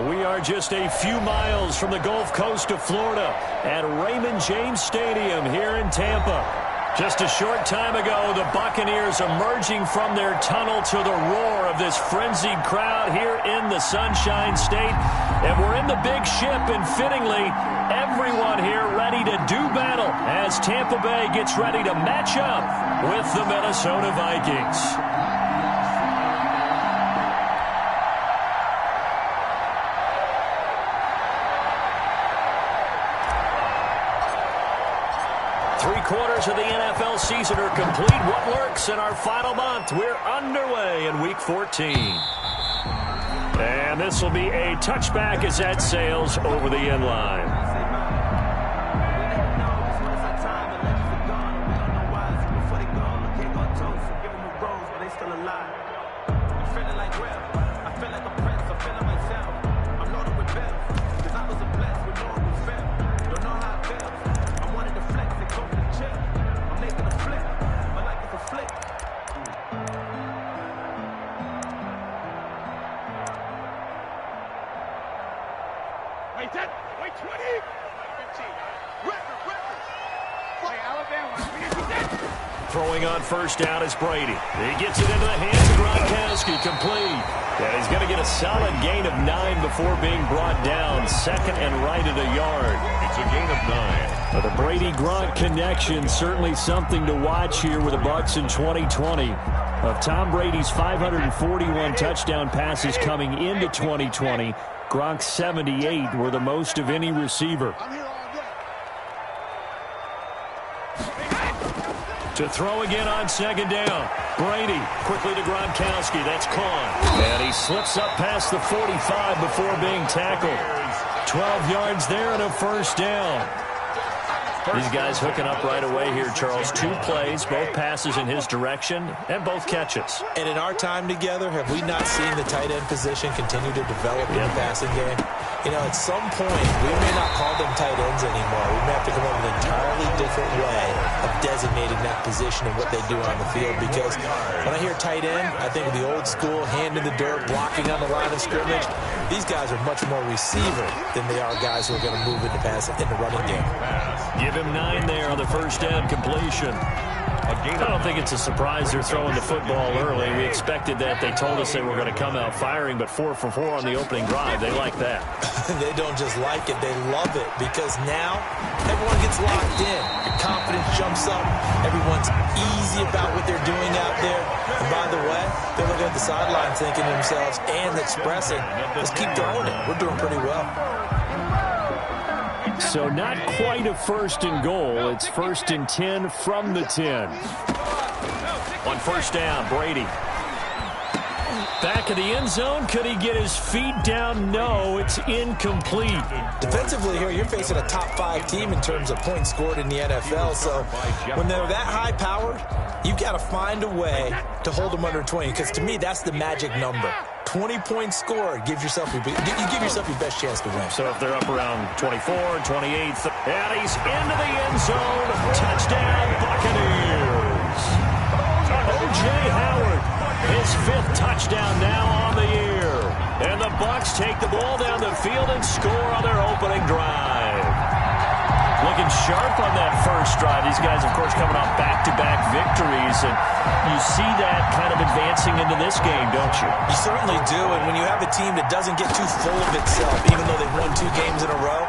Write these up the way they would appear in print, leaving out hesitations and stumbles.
We are just a few miles from the Gulf Coast of Florida at Raymond James Stadium here in Tampa. Just a short time ago, the Buccaneers emerging from their tunnel to the roar of this frenzied crowd here in the Sunshine State. And we're in the big ship, and fittingly, everyone here ready to do battle as Tampa Bay gets ready to match up with the Minnesota Vikings. Three-quarters of the NFL season are complete. What lurks in our final month? We're underway in Week 14. And this will be a touchback as that sails over the end line. Throwing on first down is Brady. He gets it into the hands of Gronkowski, complete. And he's going to get a solid gain of 9 before being brought down. Second and right at a yard. It's a gain of 9. But the Brady-Gronk connection, certainly something to watch here with the Bucs in 2020. Of Tom Brady's 541 touchdown passes coming into 2020, Gronk's 78 were the most of any receiver. To throw again on second down. Brady quickly to Gronkowski. That's caught. And he slips up past the 45 before being tackled. 12 yards there and a first down. These guys hooking up right away here, Charles. 2 plays, both passes in his direction, and both catches. And in our time together, have we not seen the tight end position continue to develop in the passing game? You know, at some point, we may not call them tight ends anymore. We may have to come up with an entirely different way of designating that position and what they do on the field. Because when I hear tight end, I think of the old school, hand in the dirt, blocking on the line of scrimmage. These guys are much more receiver than they are guys who are going to move into pass in the running game. Give him 9 there on the first down completion. I don't think it's a surprise they're throwing the football early. We expected that. They told us they were going to come out firing, but 4 for 4 on the opening drive. They like that. They don't just like it. They love it because now everyone gets locked in. Your confidence jumps up. Everyone's easy about what they're doing out there. And by the way, they're looking at the sideline thinking to themselves and expressing, let's keep throwing it. We're doing pretty well. So not quite a first and goal. It's first and 10 from the 10. On first down, Brady. Back of the end zone. Could he get his feet down? No, it's incomplete. Defensively here, you're facing a top 5 team in terms of points scored in the NFL. So when they're that high powered, you've got to find a way to hold them under 20. Because to me, that's the magic number. 20 points scored gives yourself you give yourself your best chance to win. So if they're up around 24, 28, and he's into the end zone. Touchdown, Buccaneers. O.J. Howard, his 5th touchdown now on the year. And the Bucs take the ball down the field and score on their opening drive. Looking sharp on that first drive. These guys, of course, coming off back-to-back victories. And you see that kind of advancing into this game, don't you? You certainly do. And when you have a team that doesn't get too full of itself, even though they've won 2 games in a row,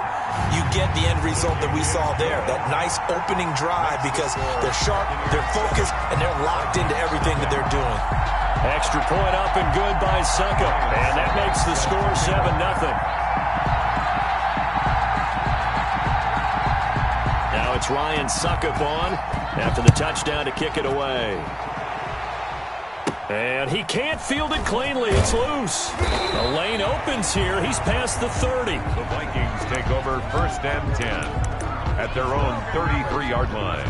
you get the end result that we saw there. That nice opening drive because they're sharp, they're focused, and they're locked into everything that they're doing. Extra point up and good by Suckup. And that makes the score 7-0. Now it's Ryan Suckup on after the touchdown to kick it away. And he can't field it cleanly. It's loose. The lane opens here. He's past the 30. The Vikings take over first and 10 at their own 33-yard line.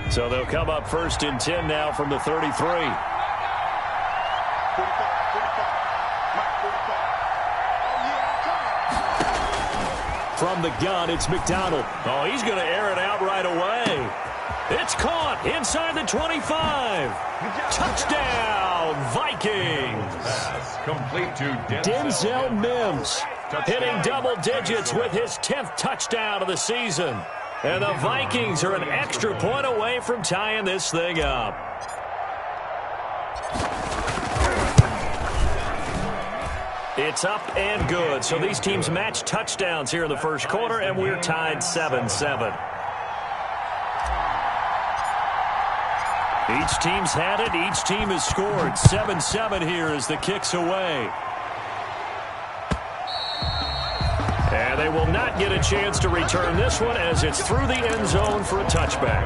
So they'll come up first and 10 now from the 33. From the gun, it's McDonald. Oh, he's going to air it out right away. It's caught inside the 25. Touchdown, Vikings. Pass complete to Denzel Mims hitting double digits with his 10th touchdown of the season. And the Vikings are an extra point away from tying this thing up. It's up and good. So these teams match touchdowns here in the first quarter, and we're tied 7-7. Each team's had it. Each team has scored. 7-7 here as the kick's away. And they will not get a chance to return this one as it's through the end zone for a touchback.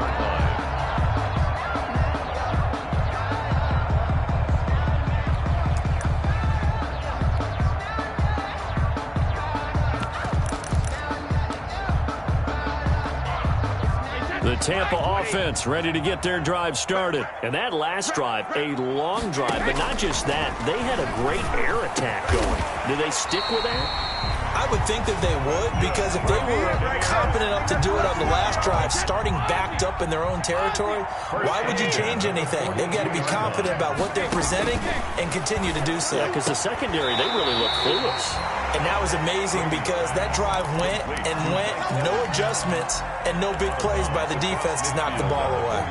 The Tampa offense ready to get their drive started. And that last drive, a long drive, but not just that. They had a great air attack going. Do they stick with that? I would think that they would, because if they were confident enough to do it on the last drive, starting backed up in their own territory, why would you change anything? They've got to be confident about what they're presenting and continue to do so. Yeah, because the secondary, they really look clueless. And that was amazing because that drive went and went, no adjustments, and no big plays by the defense to knock the ball away.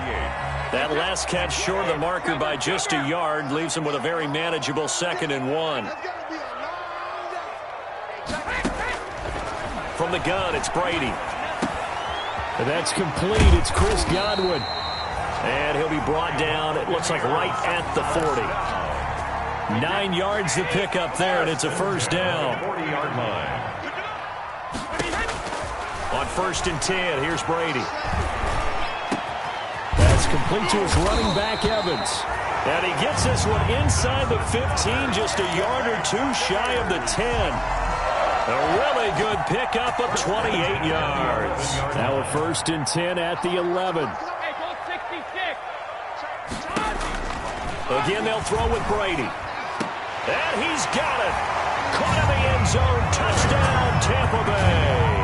That last catch short of the marker by just a yard leaves them with a very manageable 2nd and 1. From the gun, it's Brady. And that's complete. It's Chris Godwin. And he'll be brought down, it looks like right at the 40. 9 yards to pick up there, and it's a first down. 40-yard line. On 1st and 10, here's Brady. That's complete to his running back, Evans. And he gets this one inside the 15, just a yard or two shy of the 10. A really good pickup of 28 yards. Now a 1st and 10 at the 11. Again, they'll throw with Brady. And he's got it. Caught in the end zone. Touchdown, Tampa Bay.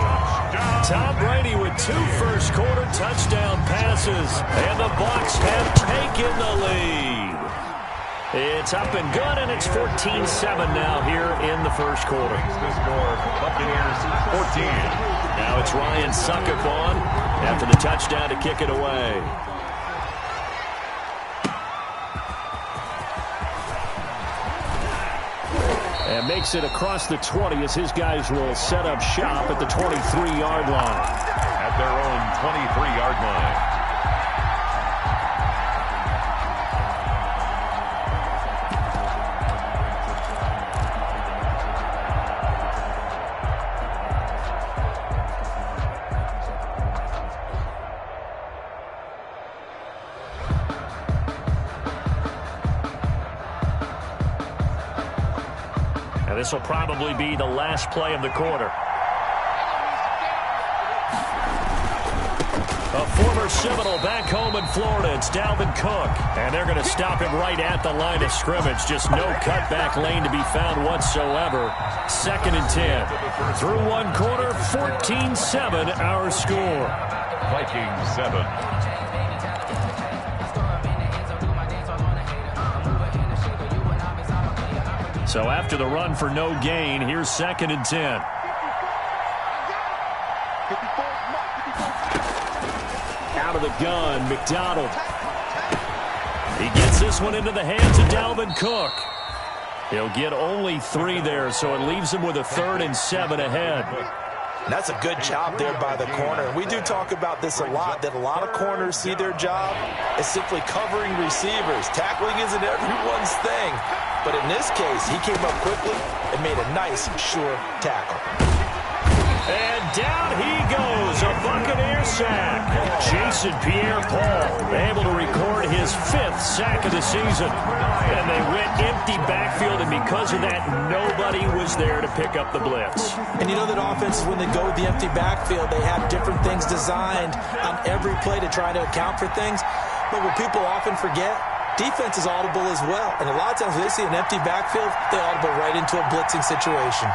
Tom Brady with 2 first-quarter touchdown passes. And the Bucs have taken the lead. It's up and good, and it's 14-7 now here in the first quarter. The score, Buccaneers 14. Now it's Ryan Suckup on after the touchdown to kick it away. And makes it across the 20 as his guys will set up shop at the 23-yard line. At their own 23-yard line. This will probably be the last play of the quarter. A former Seminole back home in Florida. It's Dalvin Cook. And they're going to stop him right at the line of scrimmage. Just no cutback lane to be found whatsoever. 2nd and 10. Through one quarter, 14-7 our score. Vikings 7. So after the run for no gain, here's 2nd and 10. Out of the gun, McDonald. He gets this one into the hands of Dalvin Cook. He'll get only 3 there, so it leaves him with a 3rd and 7 ahead. That's a good job there by the corner. We do talk about this a lot, that a lot of corners see their job as simply covering receivers. Tackling isn't everyone's thing. But in this case, he came up quickly and made a nice, sure tackle. And down he goes, a Buccaneer sack. Jason Pierre-Paul able to record his 5th sack of the season. And they went empty backfield, and because of that, nobody was there to pick up the blitz. And you know that offenses, when they go with the empty backfield, they have different things designed on every play to try to account for things. But what people often forget, defense is audible as well. And a lot of times when they see an empty backfield, they audible right into a blitzing situation.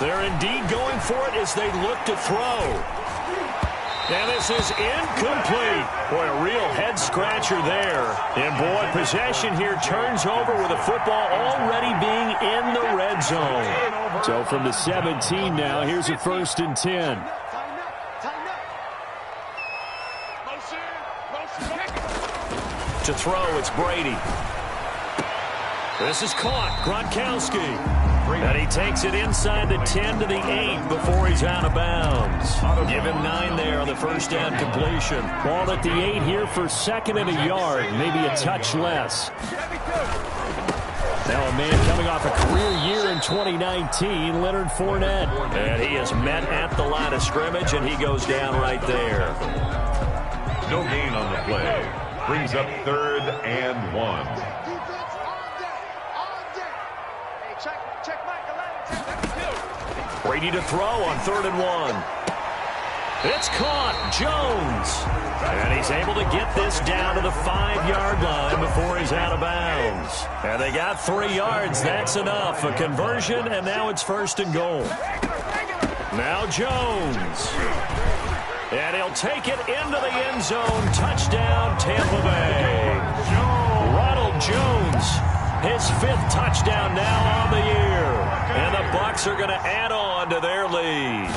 They're indeed going for it as they look to throw. And this is incomplete. Boy, a real head-scratcher there. And, boy, possession here turns over with the football already being in the red zone. So from the 17 now, here's a 1st and 10. To throw, it's Brady. This is caught. Gronkowski. And he takes it inside the 10 to the 8 before he's out of bounds. Give him 9 there on the first down completion. Ball at the 8 here for 2nd and a yard, maybe a touch less. Now a man coming off a career year in 2019, Leonard Fournette. And he is met at the line of scrimmage, and he goes down right there. No gain on the play. Brings up 3rd and 1. Brady to throw on 3rd and 1. It's caught. Jones. And he's able to get this down to the 5-yard line before he's out of bounds. And they got 3 yards. That's enough. A conversion, and now it's 1st and goal. Now Jones. And he'll take it into the end zone. Touchdown, Tampa Bay. Ronald Jones. His 5th touchdown now on the year. And the Bucs are going to add on to their lead.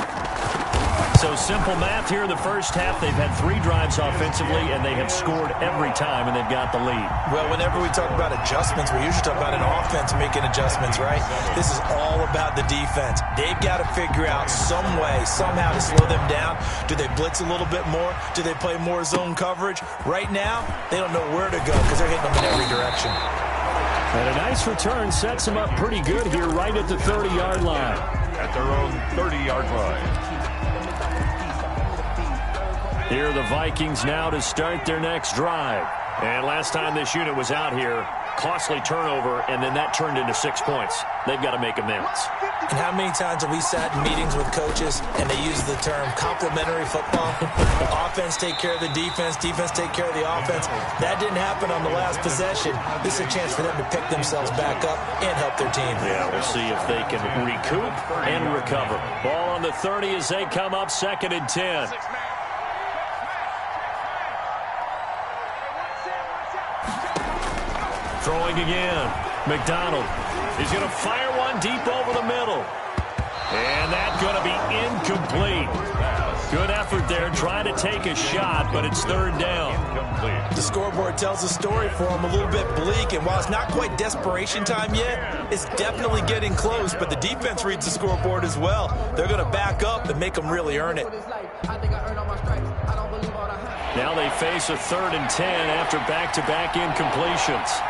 So simple math here in the first half. They've had 3 drives offensively, and they have scored every time, and they've got the lead. Well, whenever we talk about adjustments, we usually talk about an offense making adjustments, right? This is all about the defense. They've got to figure out some way, somehow to slow them down. Do they blitz a little bit more? Do they play more zone coverage? Right now, they don't know where to go because they're hitting them in every direction. And a nice return sets them up pretty good here right at the 30-yard line. At their own 30-yard line. Here are the Vikings now to start their next drive. And last time this unit was out here, costly turnover, and then that turned into 6 points. They've got to make amends. And how many times have we sat in meetings with coaches and they use the term complementary football? Offense take care of the defense, defense take care of the offense. That didn't happen on the last possession. This is a chance for them to pick themselves back up and help their team. Yeah, we'll see if they can recoup and recover. Ball on the 30 as they come up 2nd and 10. Throwing again. McDonald is going to fire one deep over the middle. And that's going to be incomplete. Good effort there trying to take a shot, but it's 3rd down. The scoreboard tells a story for them, a little bit bleak, and while it's not quite desperation time yet, it's definitely getting close, but the defense reads the scoreboard as well. They're going to back up and make them really earn it. Now they face a 3rd and 10 after back-to-back incompletions.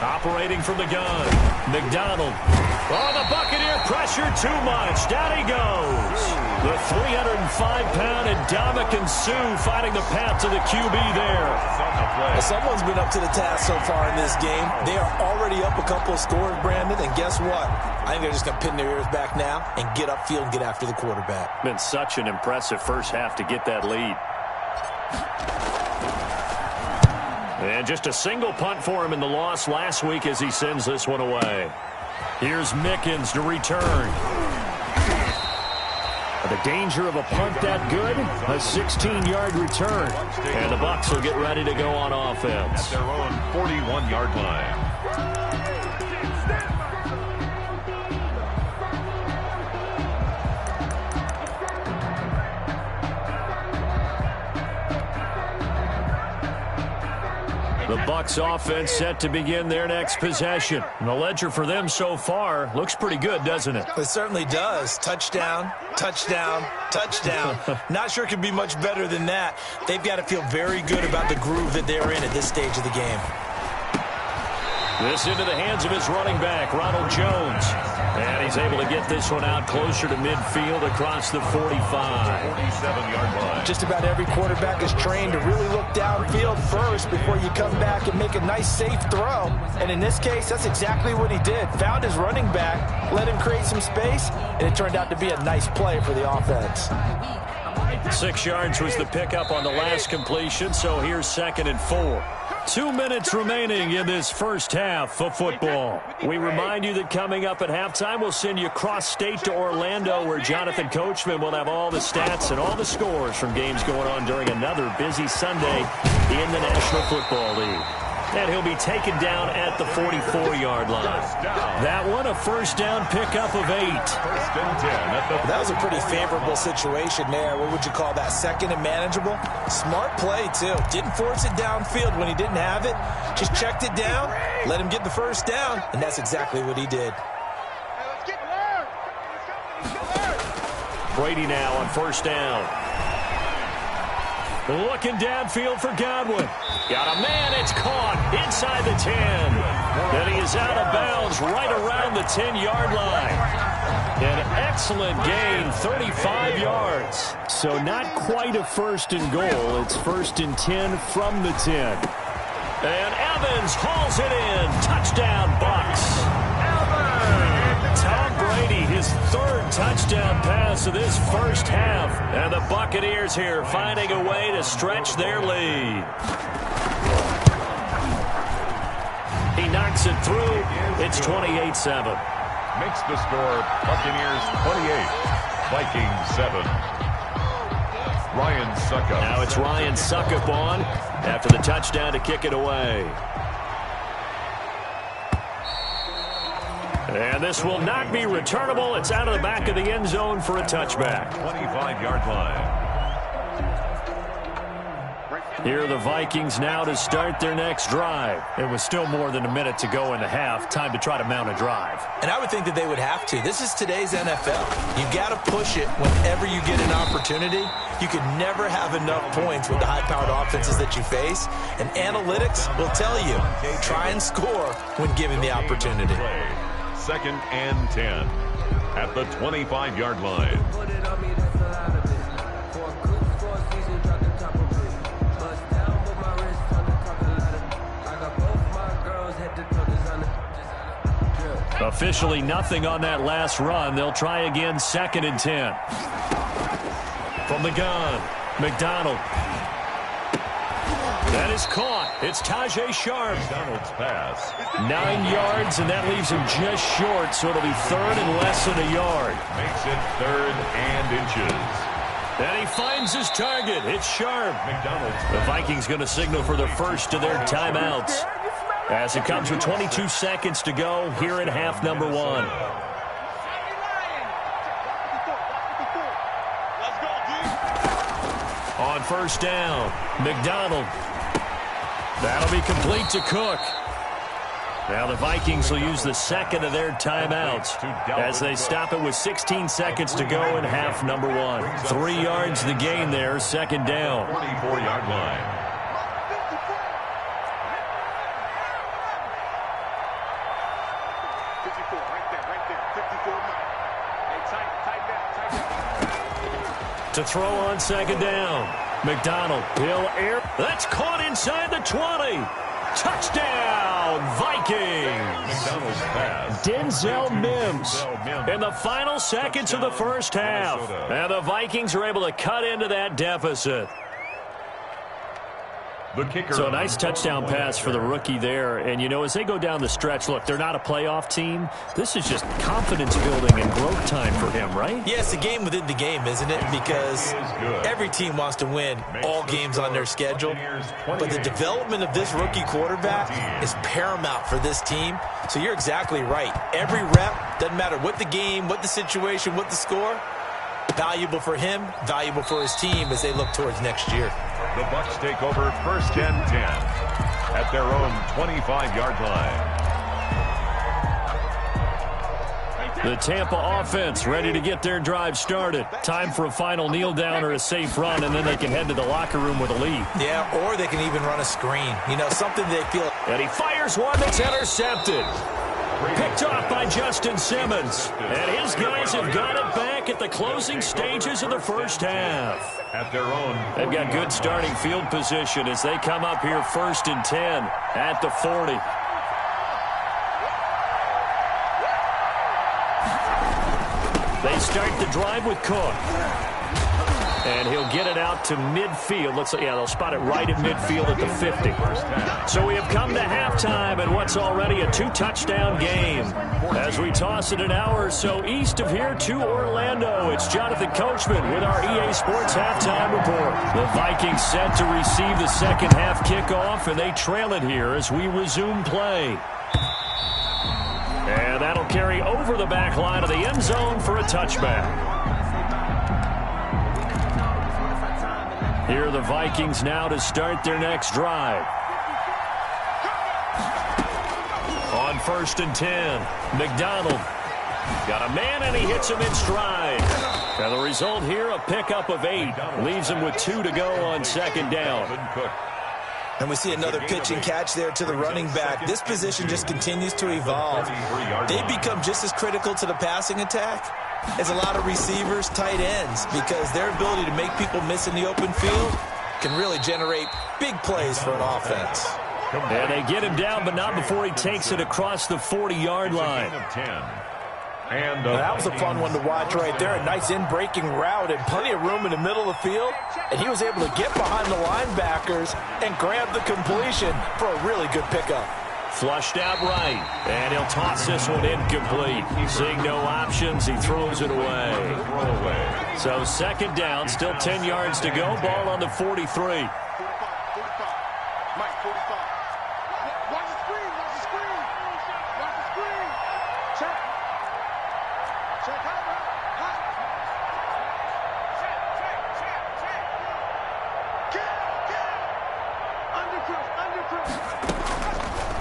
Operating from the gun, McDonald. Oh, the Buccaneer pressure too much. Down he goes. The 305-pound Ndamukong Suh finding the path to the QB there. Well, someone's been up to the task so far in this game. They are already up a couple of scores, Brandon, and guess what? I think they're just going to pin their ears back now and get upfield and get after the quarterback. Been such an impressive first half to get that lead. And just a single punt for him in the loss last week as he sends this one away. Here's Mickens to return. The danger of a punt that good, a 16-yard return. And the Bucs will get ready to go on offense. At their own 41-yard line. The Bucs offense set to begin their next possession. And the ledger for them so far looks pretty good, doesn't it? It certainly does. Touchdown, touchdown, touchdown. Not sure it could be much better than that. They've got to feel very good about the groove that they're in at this stage of the game. This into the hands of his running back, Ronald Jones. And he's able to get this one out closer to midfield across the 45. 47-yard line. Just about every quarterback is trained to really look downfield first before you come back and make a nice, safe throw. And in this case, that's exactly what he did. Found his running back, let him create some space, and it turned out to be a nice play for the offense. 6 yards was the pickup on the last completion, so here's 2nd and 4. 2 minutes remaining in this first half of football. We remind you that coming up at halftime, we'll send you cross-state to Orlando, where Jonathan Coachman will have all the stats and all the scores from games going on during another busy Sunday in the National Football League. And he'll be taken down at the 44-yard line. That one, a first down pickup of 8. First and 10. That was a pretty favorable situation there. What would you call that? 2nd and manageable? Smart play, too. Didn't force it downfield when he didn't have it. Just checked it down, let him get the first down, and that's exactly what he did. Brady now on first down. Looking downfield for Godwin. Got a man, it's caught inside the 10. And he is out of bounds right around the 10-yard line. An excellent gain, 35 yards. So not quite a first and goal. It's 1st and 10 from the 10. And Evans hauls it in. Touchdown, Bucs. Tom Brady, his 3rd touchdown pass of this first half. And the Buccaneers here finding a way to stretch their lead. He knocks it through. It's 28-7. Makes the score Buccaneers 28, Vikings 7. Ryan Suckup. Now it's Ryan Suckup on after the touchdown to kick it away. And this will not be returnable. It's out of the back of the end zone for a touchback. 25-yard line. Here are the Vikings now to start their next drive. It was still more than a minute to go in the half. Time to try to mount a drive. And I would think that they would have to. This is today's NFL. You got to push it whenever you get an opportunity. You can never have enough points with the high-powered offenses that you face. And analytics will tell you, try and score when given the opportunity. 2nd and 10 at the 25-yard line. Officially nothing on that last run. They'll try again, 2nd and 10. From the gun, McDonald. That is caught. It's Tajay Sharp. McDonald's pass. 9 yards, and that leaves him just short, so it'll be 3rd and less than a yard. Makes it 3rd and inches. And he finds his target. It's Sharp. McDonald's. The Vikings going to signal for the first of their timeouts, as it comes with 22 seconds to go here in half number 1. On first down, McDonald. That'll be complete to Cook. Now the Vikings will use the 2nd of their timeouts as they stop it with 16 seconds to go in half number 1. 3 yards the gain there, 2nd down. 24-yard line. To throw on 2nd down. McDonald, he'll air. That's caught inside the 20. Touchdown, Vikings. McDonald's pass. Denzel Mims in the final seconds of the first half. And the Vikings are able to cut into that deficit. The kicker. So a nice touchdown pass for the rookie there. And, you know, as they go down the stretch, look, they're not a playoff team. This is just confidence building and growth time for him, right? Yeah, it's a game within the game, isn't it? Because every team wants to win all games on their schedule. But the development of this rookie quarterback is paramount for this team. So you're exactly right. Every rep, doesn't matter what the game, what the situation, what the score, valuable for him, valuable for his team as they look towards next year. The Bucs take over 1st and 10 at their own 25-yard line. The Tampa offense ready to get their drive started. Time for a final kneel down or a safe run, and then they can head to the locker room with a lead. Yeah, or they can even run a screen. You know, something they feel. And he fires one that's intercepted. Picked off by Justin Simmons. And his guys have got it back at the closing stages of the first half. At their own. They've got good starting field position as they come up here 1st and 10 at the 40. They start the drive with Cook. And he'll get it out to midfield. They'll spot it right at midfield at the 50. So we have come to halftime in what's already a 2-touchdown game. As we toss it an hour or so east of here to Orlando, it's Jonathan Coachman with our EA Sports Halftime Report. The Vikings set to receive the second half kickoff, and they trail it here as we resume play. And that'll carry over the back line of the end zone for a touchback. Here are the Vikings now to start their next drive. On 1st and 10, McDonald got a man and he hits him in stride. And the result here, a pickup of 8. Leaves him with 2 to go on 2nd down. And we see another pitch and catch there to the running back. This position just continues to evolve. They become just as critical to the passing attack as a lot of receivers, tight ends, because their ability to make people miss in the open field can really generate big plays for an offense. And they get him down, but not before he takes it across the 40-yard line. And that was a fun one to watch right there. A nice in-breaking route and plenty of room in the middle of the field. And he was able to get behind the linebackers and grab the completion for a really good pickup. Flushed out right, and he'll toss this one incomplete. Seeing no options, he throws it away. So 2nd down, still 10 yards to go. Ball on the 43.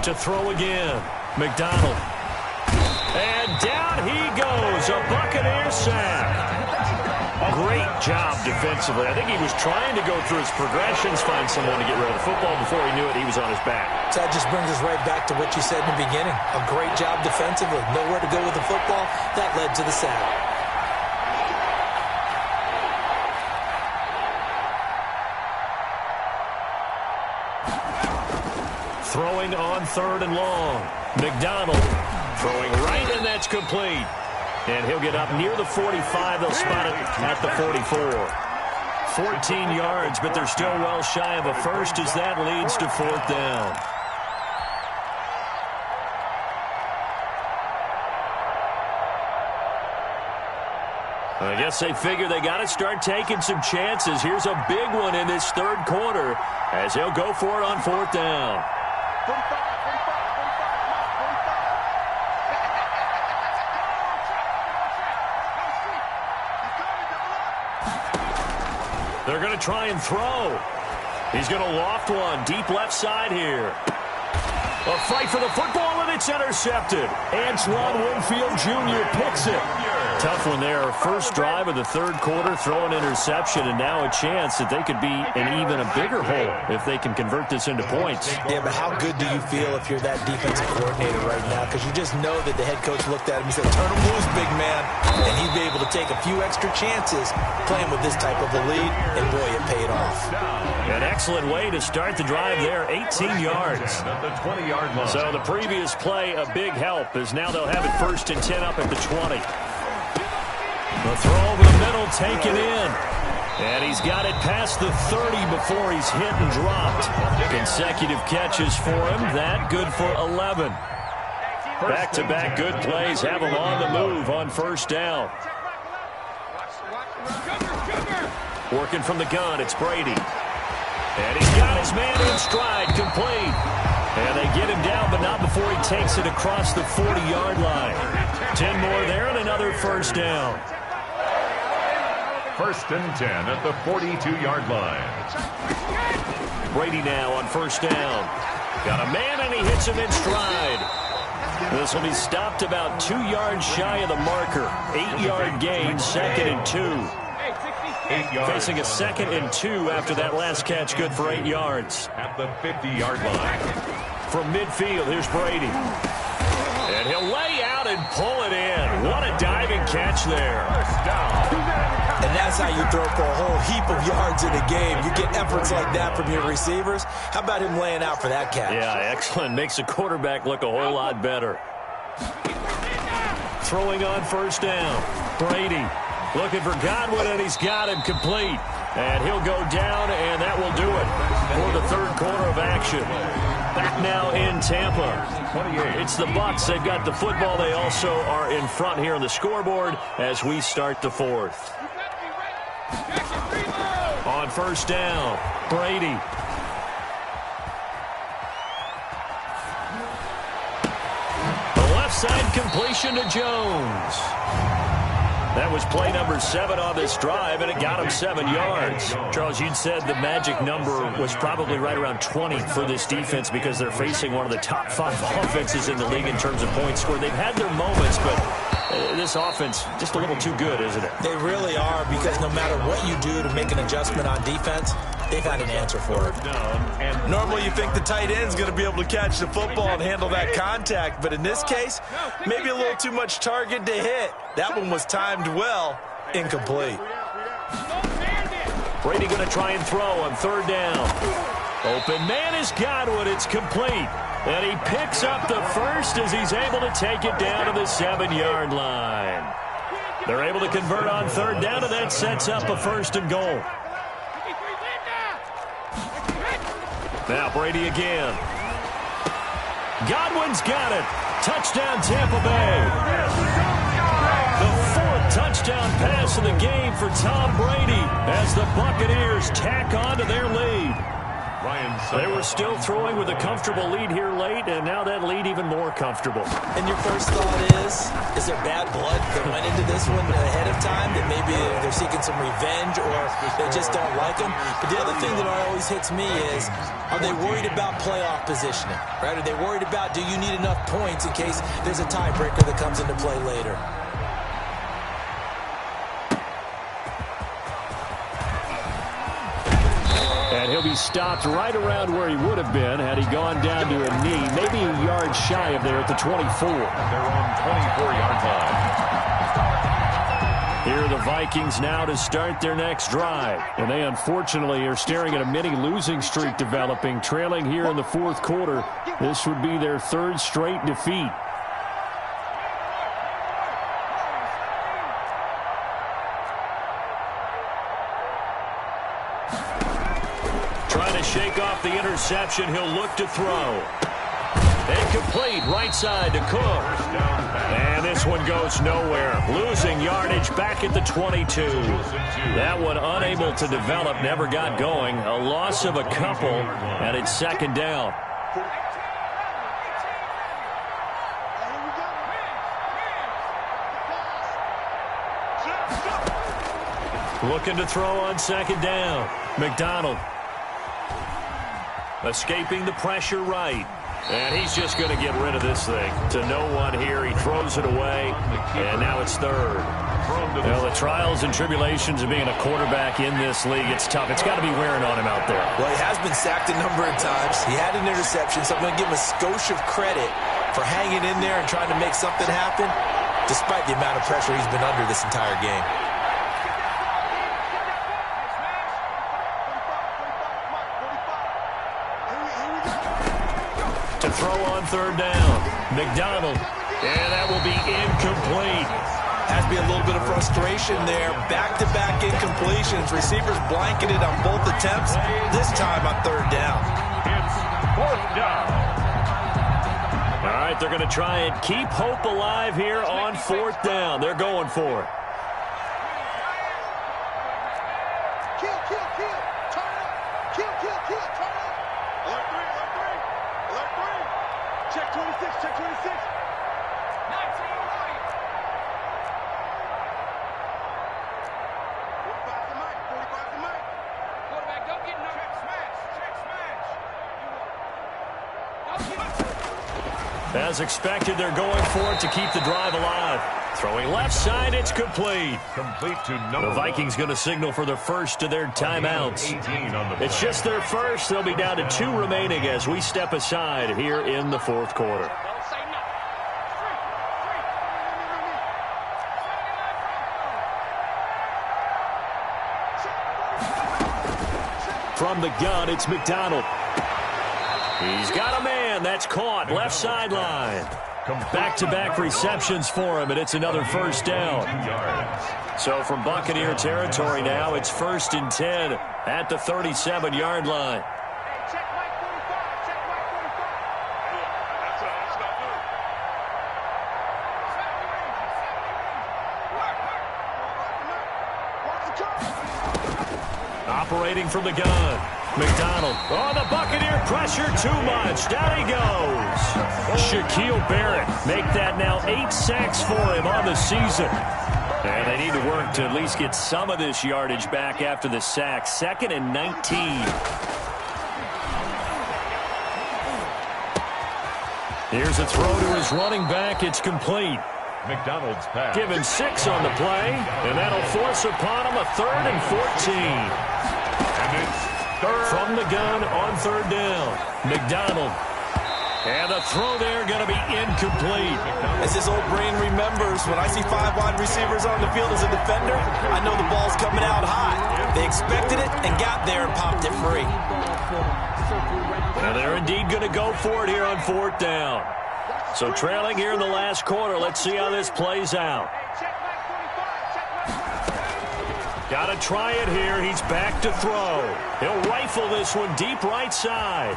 To throw again, McDonald. And down he goes, a Buccaneer sack. Great job defensively. I think he was trying to go through his progressions, find someone to get rid of the football. Before he knew it, he was on his back. So that just brings us right back to what you said in the beginning. A great job defensively. Nowhere to go with the football. That led to the sack. Throwing on 3rd and long. McDonald throwing right, and that's complete. And he'll get up near the 45. They'll spot it at the 44. 14 yards, but they're still well shy of a first as that leads to 4th down. I guess they figure they got to start taking some chances. Here's a big one in this 3rd quarter as they'll go for it on 4th down. They're going to try and throw. He's going to loft one deep left side here. A fight for the football, and it's intercepted. Antoine Winfield Jr. picks it. Tough one there. First drive of the 3rd quarter, throw an interception, and now a chance that they could be in even a bigger hole if they can convert this into points. Yeah, but how good do you feel if you're that defensive coordinator right now? Because you just know that the head coach looked at him and said, turn him loose, big man. And he'd be able to take a few extra chances playing with this type of a lead, and boy, it paid off. An excellent way to start the drive there, 18 yards. So the previous play, a big help, as now they'll have it 1st and 10 up at the 20. The throw over the middle, taken in. And he's got it past the 30 before he's hit and dropped. Consecutive catches for him. That good for 11. Back-to-back good plays have him on the move on 1st down. Working from the gun, it's Brady. And he's got his man in stride, complete. And they get him down, but not before he takes it across the 40-yard line. 10 more there and another 1st down. 1st and 10 at the 42-yard line. Brady now on 1st down. Got a man, and he hits him in stride. This will be stopped about 2 yards shy of the marker. 8-yard gain, 2nd and 2. Facing a 2nd and 2 after that last catch, good for 8 yards. At the 50-yard line. From midfield, here's Brady. And he'll lay out and pull it in. What a diving catch there. First down. And that's how you throw for a whole heap of yards in a game. You get efforts like that from your receivers. How about him laying out for that catch? Yeah, excellent. Makes the quarterback look a whole lot better. Throwing on first down. Brady looking for Godwin, and he's got him complete. And he'll go down, and that will do it for the third quarter of action. Back now in Tampa. 28. It's the Bucs. They've got the football. They also are in front here on the scoreboard as we start the fourth. On first down, Brady. The left side completion to Jones. That was play number 7 on this drive, and it got him 7 yards. Charles, you'd said the magic number was probably right around 20 for this defense because they're facing one of the top 5 offenses in the league in terms of points scored. They've had their moments, but this offense just a little too good, isn't it? They really are, because no matter what you do to make an adjustment on defense, they've had an answer for it. Normally you think the tight end's going to be able to catch the football and handle that contact, but in this case, maybe a little too much target to hit. That one was timed well, incomplete. Brady going to try and throw on third down. Open man is Godwin. It's complete. And he picks up the first as he's able to take it down to the 7-yard line. They're able to convert on third down, and that sets up a first and goal. Now Brady again. Godwin's got it. Touchdown Tampa Bay. The 4th touchdown pass of the game for Tom Brady as the Buccaneers tack on to their lead. They were still throwing with a comfortable lead here late, and now that lead even more comfortable. And your first thought is there bad blood that went into this one ahead of time, that maybe they're seeking some revenge or they just don't like them? But the other thing that always hits me is, are they worried about playoff positioning? Right? Are they worried about, do you need enough points in case there's a tiebreaker that comes into play later? And he'll be stopped right around where he would have been had he gone down to a knee, maybe a yard shy of there at the 24. They're on 24-yard line. Here are the Vikings now to start their next drive. And they unfortunately are staring at a mini losing streak developing, trailing here in the fourth quarter. This would be their 3rd straight defeat. Trying to shake off the interception. He'll look to throw. Incomplete, right side to Cook. And this one goes nowhere. Losing yardage back at the 22. That one unable to develop, never got going. A loss of a couple, and it's second down. Looking to throw on second down. McDonald. Escaping the pressure right. And he's just going to get rid of this thing. To no one here. He throws it away. And now it's third. Well, the trials and tribulations of being a quarterback in this league, it's tough. It's got to be wearing on him out there. Well, he has been sacked a number of times. He had an interception, so I'm going to give him a skosh of credit for hanging in there and trying to make something happen, despite the amount of pressure he's been under this entire game. To throw on third down. McDonald. And that will be incomplete. Has to be a little bit of frustration there. Back-to-back incompletions. Receivers blanketed on both attempts. This time on third down. It's 4th down. All right, they're going to try and keep hope alive here on 4th down. They're going for it. As expected, they're going for it to keep the drive alive. Throwing left side, it's complete. Complete to number The Vikings going to signal for the first of their timeouts. It's just their first. They'll be down to 2 remaining as we step aside here in the fourth quarter. From the gun, it's McDonald. He's got a man. That's caught. Left sideline. Back-to-back receptions for him, and it's another first down. So from Buccaneer territory now, it's 1st and 10 at the 37-yard line. Operating from the gun. McDonald. Oh, the Buccaneer pressure too much. Down he goes. Shaquille Barrett make that now 8 sacks for him on the season. And they need to work to at least get some of this yardage back after the sack. 2nd and 19. Here's a throw to his running back. It's complete. McDonald's pass. Given 6 on the play, and that'll force upon him a 3rd and 14. And it's third. From the gun on 3rd down. McDonald. And the throw there going to be incomplete. As his old brain remembers, when I see 5 wide receivers on the field as a defender, I know the ball's coming out hot. They expected it and got there and popped it free. Now they're indeed going to go for it here on 4th down. So trailing here in the last quarter. Let's see how this plays out. Got to try it here. He's back to throw. He'll rifle this one deep right side.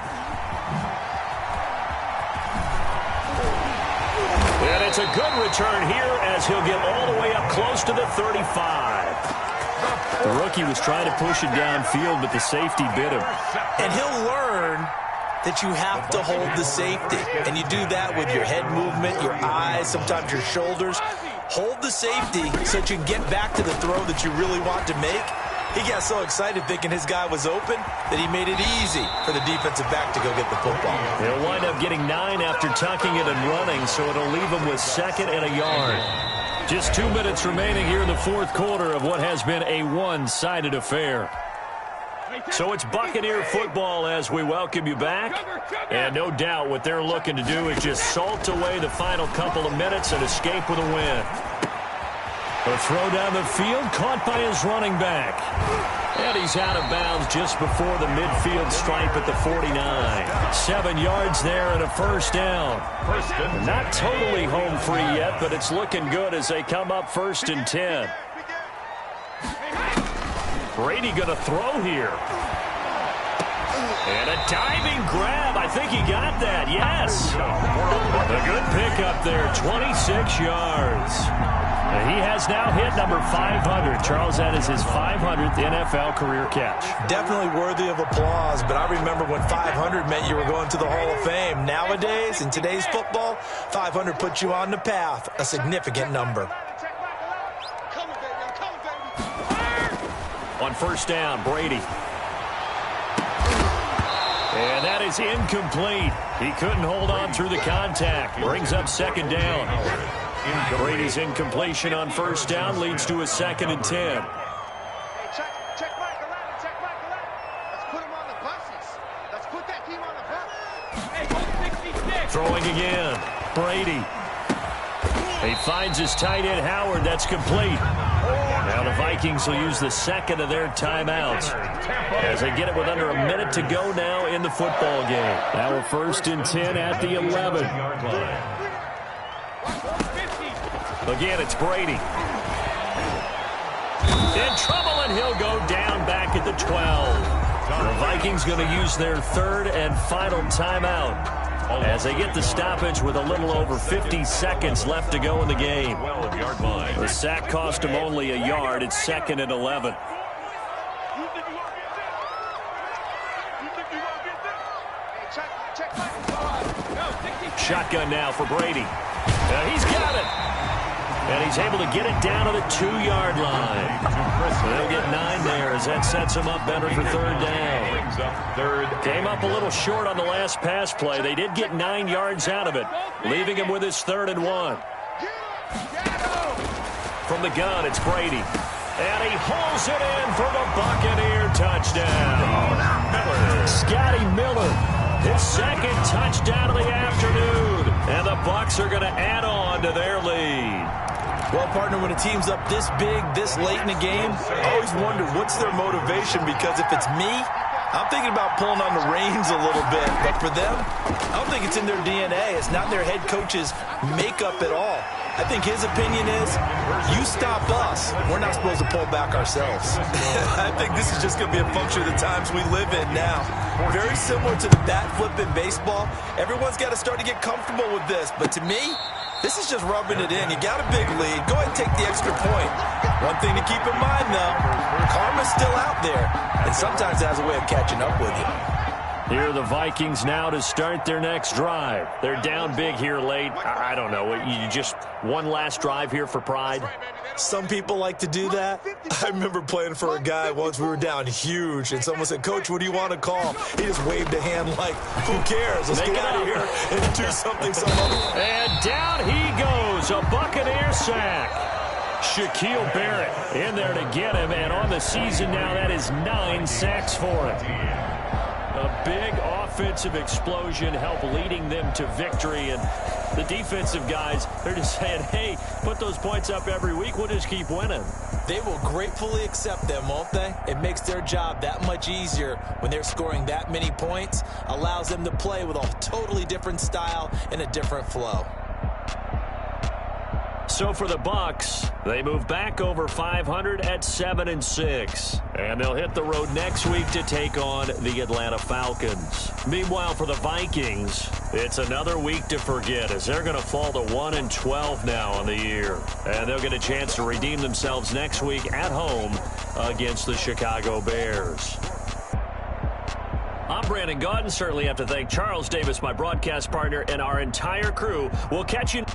And it's a good return here as he'll get all the way up close to the 35. The rookie was trying to push it downfield, but the safety bit him. And he'll learn that you have to hold the safety. And you do that with your head movement, your eyes, sometimes your shoulders. Hold the safety so that you can get back to the throw that you really want to make. He got so excited thinking his guy was open that he made it easy for the defensive back to go get the football. He'll wind up getting 9 after tucking it and running, so it'll leave him with 2nd and a yard. Just 2 minutes remaining here in the 4th quarter of what has been a one-sided affair. So it's Buccaneer football as we welcome you back. And no doubt what they're looking to do is just salt away the final couple of minutes and escape with a win. A throw down the field, caught by his running back. And he's out of bounds just before the midfield stripe at the 49. 7 yards there and a first down. Not totally home free yet, but it's looking good as they come up 1st and 10. Brady going to throw here. And a diving grab. I think he got that. Yes. A good pickup there. 26 yards. He has now hit number 500. Charles, that is his 500th NFL career catch. Definitely worthy of applause, but I remember when 500 meant you were going to the Hall of Fame. Nowadays, in today's football, 500 puts you on the path, a significant number. On 1st down, Brady. And that is incomplete. He couldn't hold on through the contact. Brings up 2nd down. Brady's incompletion on 1st down leads to a 2nd and 10. Check Michael out and check Michael out. Let's put him on the buses. Let's put that team on the bus. Throwing again. Brady. He finds his tight end, Howard. That's complete. Now the Vikings will use the 2nd of their timeouts as they get it with under a minute to go now in the football game. Now we're 1st and 10 at the 11. Again, it's Brady. In trouble, and he'll go down back at the 12. The Vikings going to use their 3rd and final timeout as they get the stoppage with a little over 50 seconds left to go in the game. The sack cost him only a yard. It's 2nd and 11. Shotgun now for Brady. He's got it. And he's able to get it down to the 2-yard line. So they'll get 9 there as that sets him up better for 3rd down. Came up a little short on the last pass play. They did get 9 yards out of it, leaving him with his 3rd and 1. From the gun, it's Brady. And he hauls it in for the Buccaneer touchdown. Scotty Miller, his 2nd touchdown of the afternoon. And the Bucs are going to add on to their lead. Well, partner, when a team's up this big, this late in the game, I always wonder what's their motivation, because if it's me, I'm thinking about pulling on the reins a little bit, but for them, I don't think it's in their DNA. It's not in their head coach's makeup at all. I think his opinion is, you stop us, we're not supposed to pull back ourselves. I think this is just going to be a function of the times we live in now. Very similar to the bat flip in baseball. Everyone's got to start to get comfortable with this, but to me, this is just rubbing it in. You got a big lead. Go ahead and take the extra point. One thing to keep in mind, though, karma's still out there, and sometimes it has a way of catching up with you. Here are the Vikings now to start their next drive. They're down big here late. I don't know. You just one last drive here for pride? Some people like to do that. I remember playing for a guy once. We were down huge, and someone said, "Coach, what do you want to call?" He just waved a hand like, "Who cares? Let's get out of here and do something some other." And down he goes, a Buccaneer sack. Shaquille Barrett in there to get him, and on the season now, that is 9 sacks for him. A big offensive explosion helped leading them to victory, and the defensive guys, they're just saying, hey, put those points up every week, we'll just keep winning. They will gratefully accept them, won't they? It makes their job that much easier when they're scoring that many points, allows them to play with a totally different style and a different flow. So for the Bucs, they move back over 500 at 7-6. And they'll hit the road next week to take on the Atlanta Falcons. Meanwhile, for the Vikings, it's another week to forget as they're going to fall to 1-12 now on the year. And they'll get a chance to redeem themselves next week at home against the Chicago Bears. I'm Brandon Gaudin. Certainly have to thank Charles Davis, my broadcast partner, and our entire crew. We'll catch you